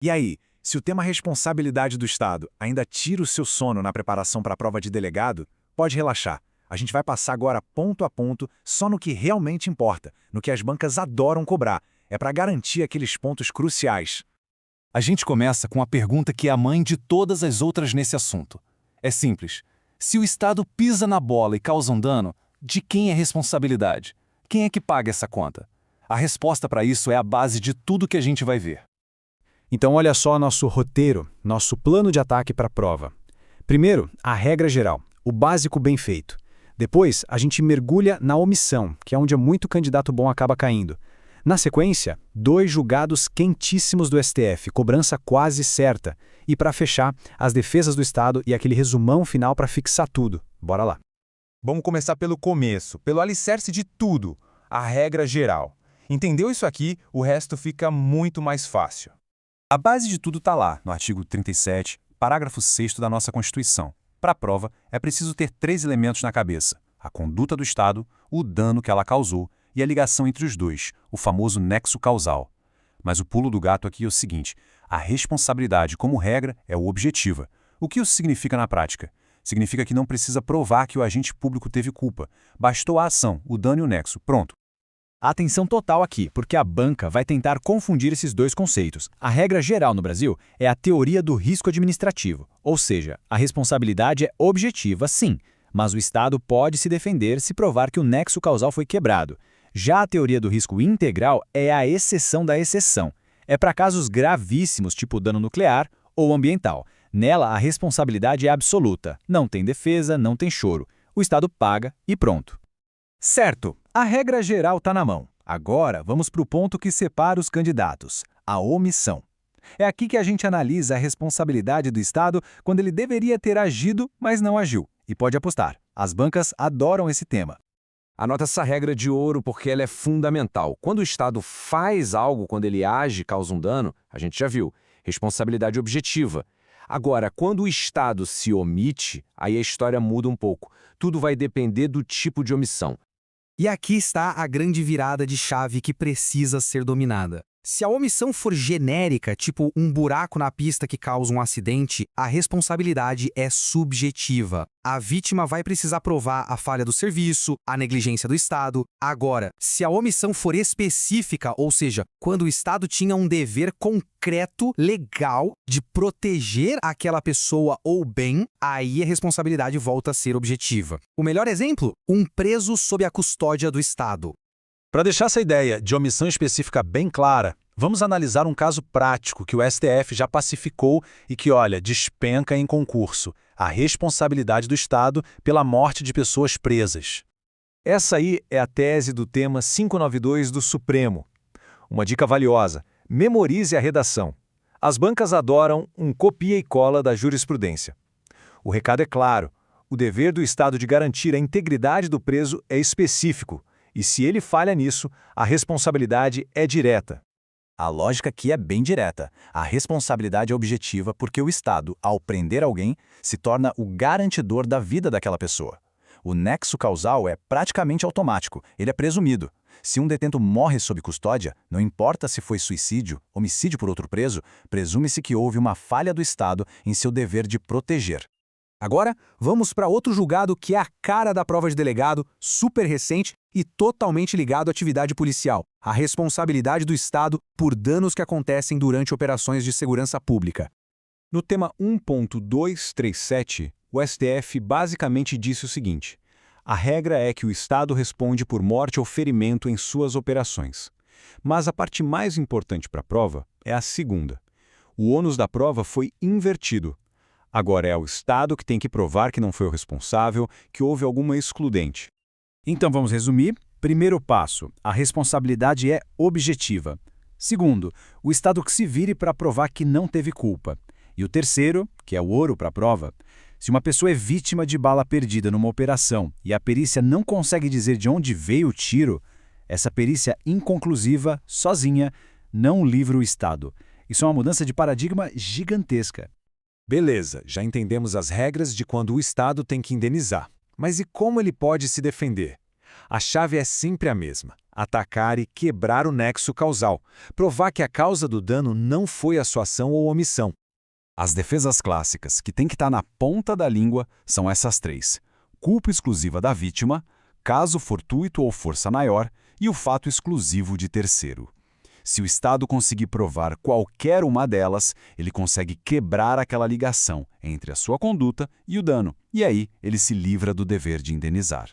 E aí, se o tema responsabilidade do Estado ainda tira o seu sono na preparação para a prova de delegado, pode relaxar. A gente vai passar agora ponto a ponto só no que realmente importa, no que as bancas adoram cobrar. É para garantir aqueles pontos cruciais. A gente começa com a pergunta que é a mãe de todas as outras nesse assunto. É simples. Se o Estado pisa na bola e causa um dano, de quem é responsabilidade? Quem é que paga essa conta? A resposta para isso é a base de tudo que a gente vai ver. Então olha só nosso roteiro, nosso plano de ataque para a prova. Primeiro, a regra geral, o básico bem feito. Depois, a gente mergulha na omissão, que é onde muito candidato bom acaba caindo. Na sequência, 2 julgados quentíssimos do STF, cobrança quase certa. E para fechar, as defesas do Estado e aquele resumão final para fixar tudo. Bora lá. Vamos começar pelo começo, pelo alicerce de tudo, a regra geral. Entendeu isso aqui, o resto fica muito mais fácil. A base de tudo está lá, no artigo 37, parágrafo 6º da nossa Constituição. Para a prova, é preciso ter 3 elementos na cabeça: a conduta do Estado, o dano que ela causou e a ligação entre os dois, o famoso nexo causal. Mas o pulo do gato aqui é o seguinte: a responsabilidade, como regra, é o objetiva. O que isso significa na prática? Significa que não precisa provar que o agente público teve culpa. Bastou a ação, o dano e o nexo. Pronto. Atenção total aqui, porque a banca vai tentar confundir esses dois conceitos. A regra geral no Brasil é a teoria do risco administrativo, ou seja, a responsabilidade é objetiva, sim, mas o Estado pode se defender se provar que o nexo causal foi quebrado. Já a teoria do risco integral é a exceção da exceção. É para casos gravíssimos, tipo dano nuclear ou ambiental. Nela, a responsabilidade é absoluta. Não tem defesa, não tem choro. O Estado paga e pronto. Certo, a regra geral está na mão. Agora, vamos para o ponto que separa os candidatos, a omissão. É aqui que a gente analisa a responsabilidade do Estado quando ele deveria ter agido, mas não agiu. E pode apostar, as bancas adoram esse tema. Anota essa regra de ouro porque ela é fundamental. Quando o Estado faz algo, quando ele age, causa um dano, a gente já viu, responsabilidade objetiva. Agora, quando o Estado se omite, aí a história muda um pouco. Tudo vai depender do tipo de omissão. E aqui está a grande virada de chave que precisa ser dominada. Se a omissão for genérica, tipo um buraco na pista que causa um acidente, a responsabilidade é subjetiva. A vítima vai precisar provar a falha do serviço, a negligência do Estado. Agora, se a omissão for específica, ou seja, quando o Estado tinha um dever concreto, legal, de proteger aquela pessoa ou bem, aí a responsabilidade volta a ser objetiva. O melhor exemplo? Um preso sob a custódia do Estado. Para deixar essa ideia de omissão específica bem clara, vamos analisar um caso prático que o STF já pacificou e que, olha, despenca em concurso: a responsabilidade do Estado pela morte de pessoas presas. Essa aí é a tese do tema 592 do Supremo. Uma dica valiosa: memorize a redação. As bancas adoram um copia e cola da jurisprudência. O recado é claro: o dever do Estado de garantir a integridade do preso é específico. E se ele falha nisso, a responsabilidade é direta. A lógica aqui é bem direta. A responsabilidade é objetiva porque o Estado, ao prender alguém, se torna o garantidor da vida daquela pessoa. O nexo causal é praticamente automático, ele é presumido. Se um detento morre sob custódia, não importa se foi suicídio, homicídio por outro preso, presume-se que houve uma falha do Estado em seu dever de proteger. Agora, vamos para outro julgado que é a cara da prova de delegado, super recente e totalmente ligado à atividade policial, a responsabilidade do Estado por danos que acontecem durante operações de segurança pública. No tema 1.237, o STF basicamente disse o seguinte: a regra é que o Estado responde por morte ou ferimento em suas operações. Mas a parte mais importante para a prova é a segunda. O ônus da prova foi invertido. Agora é o Estado que tem que provar que não foi o responsável, que houve alguma excludente. Então vamos resumir. Primeiro passo, a responsabilidade é objetiva. Segundo, o Estado que se vire para provar que não teve culpa. E o terceiro, que é o ouro para a prova, se uma pessoa é vítima de bala perdida numa operação e a perícia não consegue dizer de onde veio o tiro, essa perícia inconclusiva, sozinha, não livra o Estado. Isso é uma mudança de paradigma gigantesca. Beleza, já entendemos as regras de quando o Estado tem que indenizar. Mas e como ele pode se defender? A chave é sempre a mesma: atacar e quebrar o nexo causal, provar que a causa do dano não foi a sua ação ou omissão. As defesas clássicas, que têm que estar na ponta da língua, são essas três: culpa exclusiva da vítima, caso fortuito ou força maior e o fato exclusivo de terceiro. Se o Estado conseguir provar qualquer uma delas, ele consegue quebrar aquela ligação entre a sua conduta e o dano, e aí ele se livra do dever de indenizar.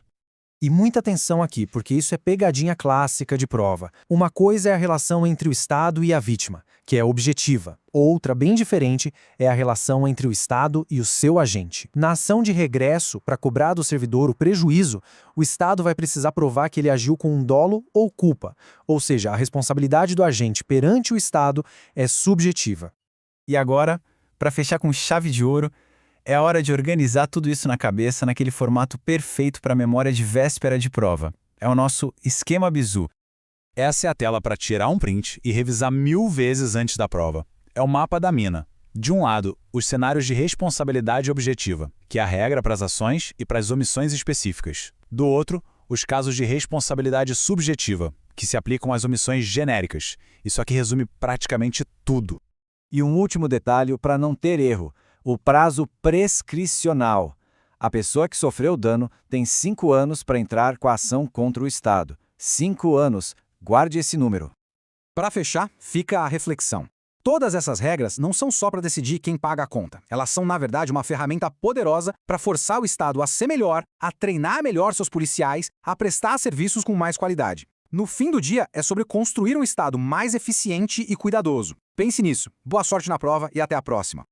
E muita atenção aqui, porque isso é pegadinha clássica de prova. Uma coisa é a relação entre o Estado e a vítima, que é objetiva. Outra, bem diferente, é a relação entre o Estado e o seu agente. Na ação de regresso, para cobrar do servidor o prejuízo, o Estado vai precisar provar que ele agiu com um dolo ou culpa, ou seja, a responsabilidade do agente perante o Estado é subjetiva. E agora, para fechar com chave de ouro, é a hora de organizar tudo isso na cabeça naquele formato perfeito para a memória de véspera de prova. É o nosso esquema bizu. Essa é a tela para tirar um print e revisar 1000 vezes antes da prova. É o mapa da mina. De um lado, os cenários de responsabilidade objetiva, que é a regra para as ações e para as omissões específicas. Do outro, os casos de responsabilidade subjetiva, que se aplicam às omissões genéricas. Isso aqui resume praticamente tudo. E um último detalhe para não ter erro: o prazo prescricional. A pessoa que sofreu o dano tem 5 anos para entrar com a ação contra o Estado. 5 anos. Guarde esse número. Para fechar, fica a reflexão. Todas essas regras não são só para decidir quem paga a conta. Elas são, na verdade, uma ferramenta poderosa para forçar o Estado a ser melhor, a treinar melhor seus policiais, a prestar serviços com mais qualidade. No fim do dia, é sobre construir um Estado mais eficiente e cuidadoso. Pense nisso. Boa sorte na prova e até a próxima.